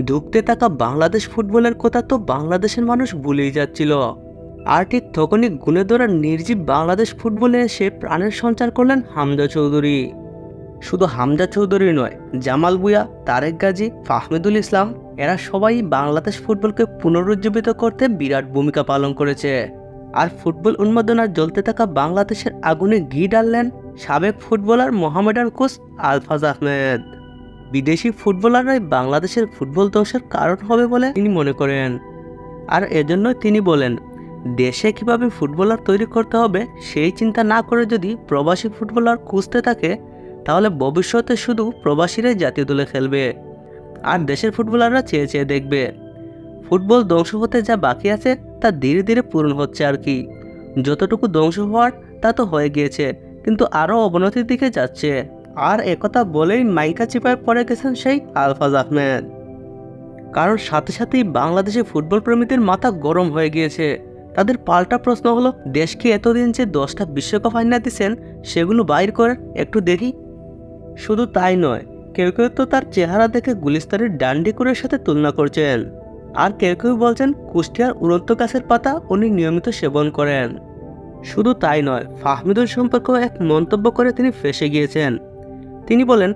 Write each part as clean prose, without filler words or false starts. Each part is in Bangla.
ঢুকতে থাকা বাংলাদেশ ফুটবলের কথা তো বাংলাদেশের মানুষ ভুলেই যাচ্ছিল। আর ঠিক তখনই গুণে ধরা নির্জীব বাংলাদেশ ফুটবলে এসে প্রাণের সঞ্চার করলেন হামজা চৌধুরী। শুধু হামজা চৌধুরী নয়, জামাল ভুঁইয়া, তারেক গাজী, ফাহমিদুল ইসলাম এরা সবাই বাংলাদেশ ফুটবলকে পুনরুজ্জীবিত করতে বিরাট ভূমিকা পালন করেছে। আর ফুটবল উন্মাদনার জ্বলতে থাকা বাংলাদেশের আগুনে ঘি ঢাললেন সাবেক ফুটবলার মোহামেডান কোচ আলফাজ আহমেদ। বিদেশি ফুটবলাররাই বাংলাদেশের ফুটবল ধ্বংসের কারণ হবে বলে তিনি মনে করেন। আর এজন্য তিনি বলেন, দেশে কিভাবে ফুটবলার তৈরি করতে হবে সেই চিন্তা না করে যদি প্রবাসী ফুটবলার খুঁজতে থাকে, তাহলে ভবিষ্যতে শুধু প্রবাসীরাই জাতীয় দলে খেলবে আর দেশের ফুটবলাররা চেয়ে চেয়ে দেখবে। ফুটবল ধ্বংস হতে যা বাকি আছে তা ধীরে ধীরে পূরণ হচ্ছে আর কি। যতটুকু ধ্বংস হওয়ার তা তো হয়ে গিয়েছে, কিন্তু আরও অবনতির দিকে যাচ্ছে। আর একথা বলেই মাইকা চিপায় পড়ে গেছেন সেই আলফাজ আহমেদ। কারণ সাথে সাথেই বাংলাদেশে ফুটবল প্রেমীদের মাথা গরম হয়ে গিয়েছে। তাদের পাল্টা প্রশ্ন হলো, দেশকে এতদিন যে 10টা বিশ্বকাপ আইনা দিচ্ছেন সেগুলো বাইর করে একটু দেখি। শুধু তাই নয়, কেউ কেউ তো তার চেহারা দেখে গুলিস্তানের ডান্ডিকুরের সাথে তুলনা করছেন। আর কেউ কেউ বলছেন কুষ্টিয়ার উড়ন্ত গাছের পাতা উনি নিয়মিত সেবন করেন। শুধু তাই নয়, ফাহমিদুল সম্পর্কেও এক মন্তব্য করে তিনি ফেঁসে গিয়েছেন। তিনি বলেন,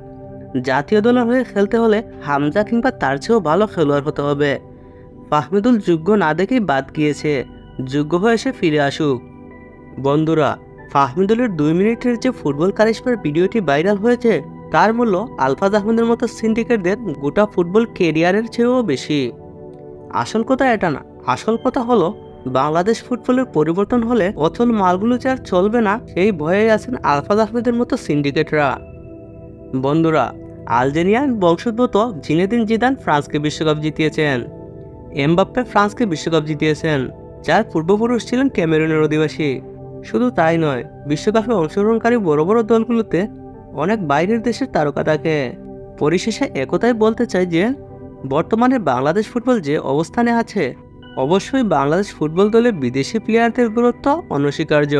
জাতীয় দলের হয়ে খেলতে হলে হামজা কিংবা তার চেয়েও ভালো খেলোয়াড় হতে হবে। ফাহমিদুল যোগ্য না দেখেই বাদ গিয়েছে, যোগ্য হয়ে এসে ফিরে আসুক। বন্ধুরা, ফাহমিদুলের 2 মিনিটের যে ফুটবল কারিশমার ভিডিওটি ভাইরাল হয়েছে তার মূল্য আলফাজ আহমেদের মতো সিন্ডিকেটদের গোটা ফুটবল ক্যারিয়ারের চেয়েও বেশি। আসল কথা এটা না, আসল কথা হলো বাংলাদেশ ফুটবলের পরিবর্তন হলে অচল মালগুলো যে আর চলবে না সেই ভয়ে আছেন আলফাজ আহমেদের মতো সিন্ডিকেটরা। বন্ধুরা, আলজেরিয়ান বংশোদ্ভূত জিনেদিন জিদান ফ্রান্সকে বিশ্বকাপ জিতিয়েছেন। এমবাপ্পে ফ্রান্সকে বিশ্বকাপ জিতিয়েছেন, যার পূর্বপুরুষ ছিলেন ক্যামেরুনের অধিবাসী। শুধু তাই নয়, বিশ্বকাপে অংশগ্রহণকারী বড় বড় দলগুলোতে অনেক বাইরের দেশের তারকা থাকে। পরিশেষে একথাই বলতে চাই যে বর্তমানে বাংলাদেশ ফুটবল যে অবস্থানে আছে, অবশ্যই বাংলাদেশ ফুটবল দলের বিদেশি প্লেয়ারদের গুরুত্ব অনস্বীকার্য।